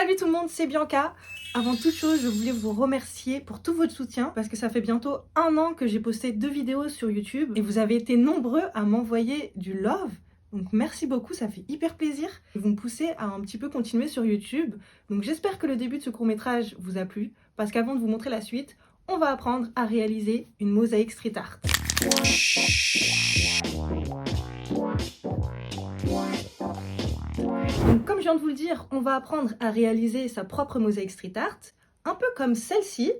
Salut tout le monde, c'est Bianca. Avant toute chose, je voulais vous remercier pour tout votre soutien parce que ça fait bientôt 1 an que j'ai posté 2 vidéos sur YouTube et vous avez été nombreux à m'envoyer du love. Donc merci beaucoup, ça fait hyper plaisir. Et vous me poussez à un petit peu continuer sur YouTube. Donc j'espère que le début de ce court-métrage vous a plu parce qu'avant de vous montrer la suite, on va apprendre à réaliser une mosaïque street art. Donc comme je viens de vous le dire, on va apprendre à réaliser sa propre mosaïque street art, un peu comme celle-ci,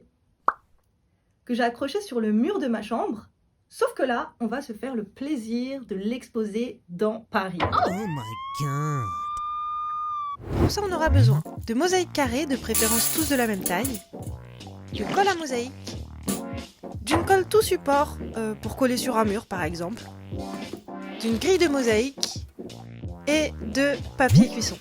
que j'ai accrochée sur le mur de ma chambre, sauf que là, on va se faire le plaisir de l'exposer dans Paris. Oh my god! Pour ça, on aura besoin de mosaïques carrées, de préférence tous de la même taille, de colle à mosaïque, d'une colle tout support pour coller sur un mur par exemple, d'une grille de mosaïque et de papier cuisson.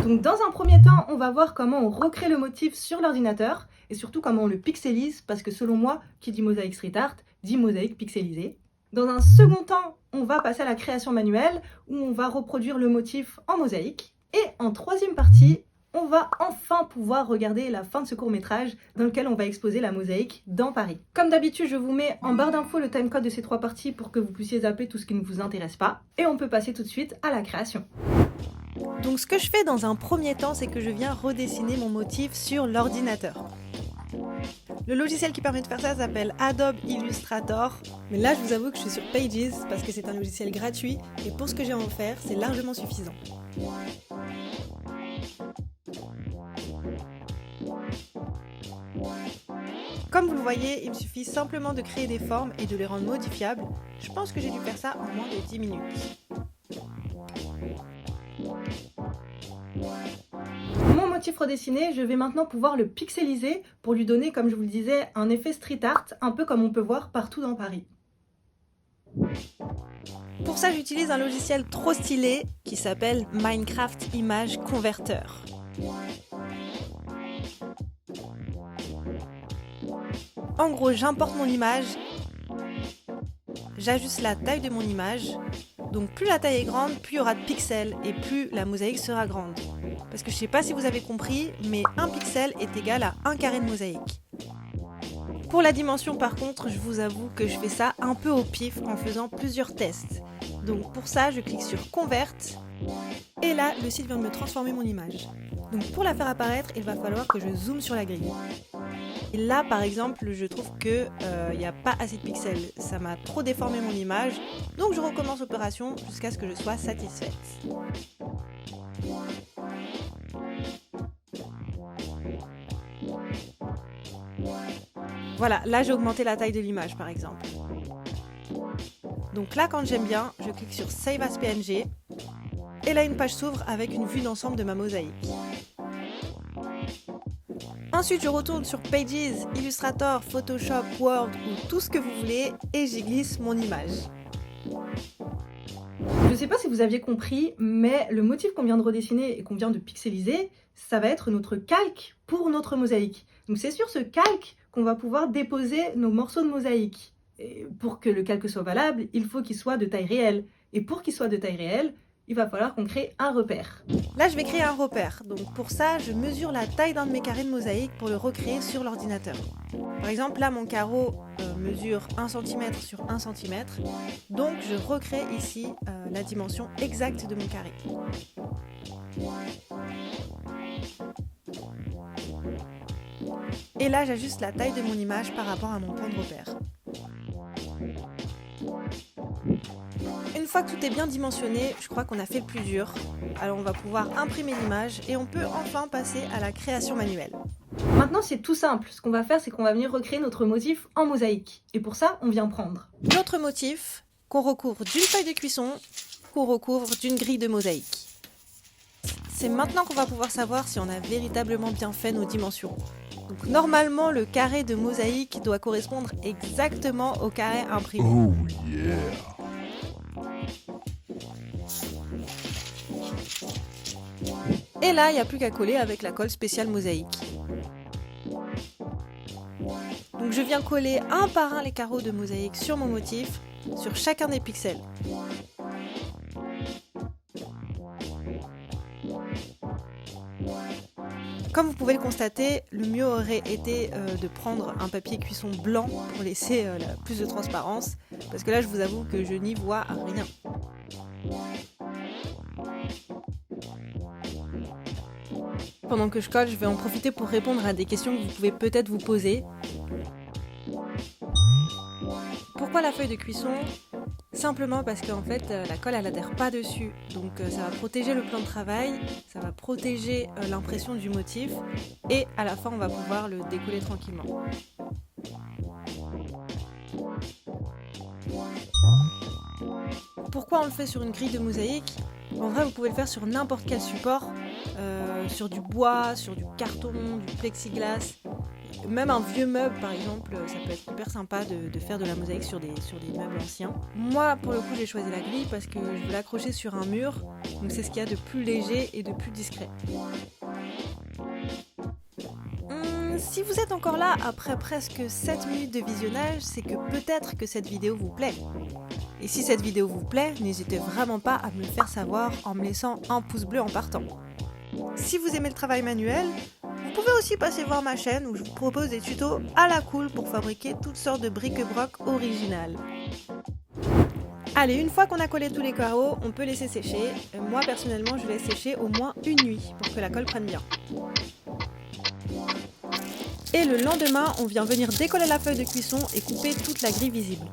Donc dans un premier temps, on va voir comment on recrée le motif sur l'ordinateur et surtout comment on le pixelise parce que selon moi, qui dit mosaïque street art, dit mosaïque pixelisée. Dans un second temps, on va passer à la création manuelle où on va reproduire le motif en mosaïque. Et en troisième partie, on va enfin pouvoir regarder la fin de ce court-métrage dans lequel on va exposer la mosaïque dans Paris. Comme d'habitude, je vous mets en barre d'infos le timecode de ces 3 parties pour que vous puissiez zapper tout ce qui ne vous intéresse pas. Et on peut passer tout de suite à la création. Donc ce que je fais dans un premier temps, c'est que je viens redessiner mon motif sur l'ordinateur. Le logiciel qui permet de faire ça s'appelle Adobe Illustrator. Mais là, je vous avoue que je suis sur Pages parce que c'est un logiciel gratuit et pour ce que j'ai à en faire, c'est largement suffisant. Comme vous le voyez, il me suffit simplement de créer des formes et de les rendre modifiables. Je pense que j'ai dû faire ça en moins de 10 minutes. Mon motif redessiné, je vais maintenant pouvoir le pixeliser pour lui donner, comme je vous le disais, un effet street art, un peu comme on peut voir partout dans Paris. Pour ça, j'utilise un logiciel trop stylé qui s'appelle Minecraft Image Converter. En gros, j'importe mon image, j'ajuste la taille de mon image. Donc plus la taille est grande, plus il y aura de pixels et plus la mosaïque sera grande. Parce que je sais pas si vous avez compris, mais 1 pixel est égal à 1 carré de mosaïque. Pour la dimension par contre, je vous avoue que je fais ça un peu au pif en faisant plusieurs tests. Donc pour ça, je clique sur Convert et là, le site vient de me transformer mon image. Donc pour la faire apparaître, il va falloir que je zoome sur la grille. Et là, par exemple, je trouve que il n'y a pas assez de pixels. Ça m'a trop déformé mon image. Donc je recommence l'opération jusqu'à ce que je sois satisfaite. Voilà, là j'ai augmenté la taille de l'image par exemple. Donc là, quand j'aime bien, je clique sur Save as PNG. Et là, une page s'ouvre avec une vue d'ensemble de ma mosaïque. Ensuite, je retourne sur Pages, Illustrator, Photoshop, Word ou tout ce que vous voulez et j'y glisse mon image. Je ne sais pas si vous aviez compris, mais le motif qu'on vient de redessiner et qu'on vient de pixeliser, ça va être notre calque pour notre mosaïque. Donc c'est sur ce calque qu'on va pouvoir déposer nos morceaux de mosaïque. Et pour que le calque soit valable, il faut qu'il soit de taille réelle. Et pour qu'il soit de taille réelle, il va falloir qu'on crée un repère. Là, je vais créer un repère. Donc pour ça, je mesure la taille d'un de mes carrés de mosaïque pour le recréer sur l'ordinateur. Par exemple, là, mon carreau mesure 1 cm sur 1 cm. Donc je recrée ici la dimension exacte de mon carré. Et là, j'ajuste la taille de mon image par rapport à mon point de repère. Une fois que tout est bien dimensionné, je crois qu'on a fait le plus dur. Alors on va pouvoir imprimer l'image et on peut enfin passer à la création manuelle. Maintenant c'est tout simple, ce qu'on va faire c'est qu'on va venir recréer notre motif en mosaïque. Et pour ça, on vient prendre notre motif qu'on recouvre d'une feuille de cuisson, qu'on recouvre d'une grille de mosaïque. C'est maintenant qu'on va pouvoir savoir si on a véritablement bien fait nos dimensions. Donc normalement, le carré de mosaïque doit correspondre exactement au carré imprimé. Oh yeah! Et là, il n'y a plus qu'à coller avec la colle spéciale mosaïque. Donc je viens coller un par un les carreaux de mosaïque sur mon motif, sur chacun des pixels. Comme vous pouvez le constater, le mieux aurait été de prendre un papier cuisson blanc pour laisser plus de transparence, parce que là je vous avoue que je n'y vois rien. Pendant que je colle, je vais en profiter pour répondre à des questions que vous pouvez peut-être vous poser. Pourquoi la feuille de cuisson ? Simplement parce qu'en fait la colle elle adhère pas dessus, donc ça va protéger le plan de travail, ça va protéger l'impression du motif et à la fin on va pouvoir le décoller tranquillement. Pourquoi on le fait sur une grille de mosaïque ? En vrai vous pouvez le faire sur n'importe quel support, sur du bois, sur du carton, du plexiglas. Même un vieux meuble par exemple, ça peut être hyper sympa de faire de la mosaïque sur des meubles anciens. Moi pour le coup j'ai choisi la grille parce que je veux l'accrocher sur un mur, donc c'est ce qu'il y a de plus léger et de plus discret. Si vous êtes encore là après presque 7 minutes de visionnage, c'est que peut-être que cette vidéo vous plaît. Et si cette vidéo vous plaît, n'hésitez vraiment pas à me le faire savoir en me laissant un pouce bleu en partant. Si vous aimez le travail manuel, vous pouvez aussi passer voir ma chaîne où je vous propose des tutos à la cool pour fabriquer toutes sortes de bric-à-broc originales. Allez, une fois qu'on a collé tous les carreaux, on peut laisser sécher. Moi personnellement, je laisse sécher au moins une nuit pour que la colle prenne bien. Et le lendemain, on vient venir décoller la feuille de cuisson et couper toute la grille visible.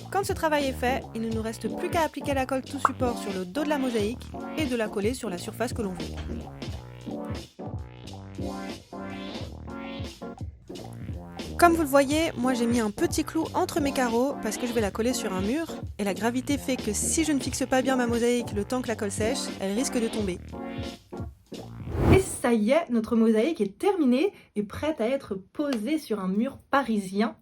Quand ce travail est fait, il ne nous reste plus qu'à appliquer la colle tout support sur le dos de la mosaïque et de la coller sur la surface que l'on veut. Comme vous le voyez, moi j'ai mis un petit clou entre mes carreaux parce que je vais la coller sur un mur et la gravité fait que si je ne fixe pas bien ma mosaïque le temps que la colle sèche, elle risque de tomber. Et ça y est, notre mosaïque est terminée et prête à être posée sur un mur parisien.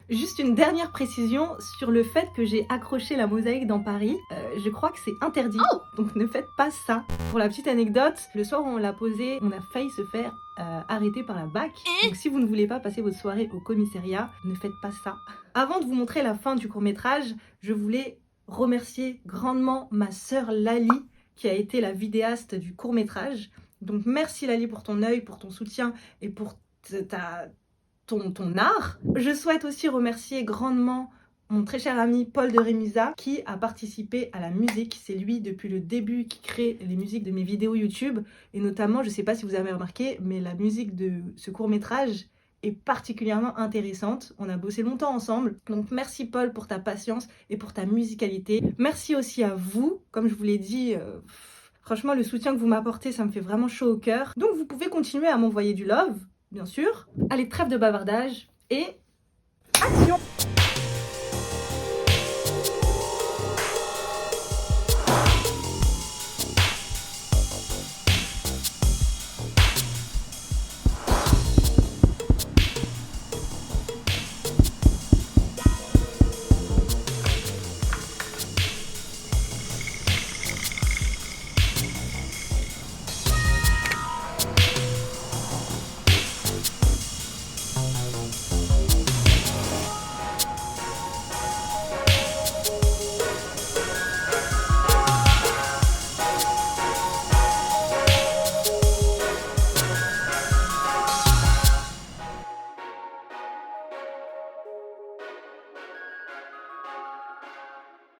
Juste une dernière précision sur le fait que j'ai accroché la mosaïque dans Paris. Je crois que c'est interdit, donc ne faites pas ça. Pour la petite anecdote, le soir où on l'a posée, on a failli se faire arrêter par la BAC. Donc si vous ne voulez pas passer votre soirée au commissariat, ne faites pas ça. Avant de vous montrer la fin du court-métrage, je voulais remercier grandement ma sœur Lali, qui a été la vidéaste du court-métrage. Donc merci Lali pour ton œil, pour ton soutien et pour ton art. Je souhaite aussi remercier grandement mon très cher ami Paul de Rémusat qui a participé à la musique. C'est lui depuis le début qui crée les musiques de mes vidéos YouTube et notamment, je ne sais pas si vous avez remarqué, mais la musique de ce court-métrage est particulièrement intéressante. On a bossé longtemps ensemble, donc merci Paul pour ta patience et pour ta musicalité. Merci aussi à vous, comme je vous l'ai dit, franchement le soutien que vous m'apportez, ça me fait vraiment chaud au cœur. Donc vous pouvez continuer à m'envoyer du love, bien sûr. Allez, trêve de bavardage et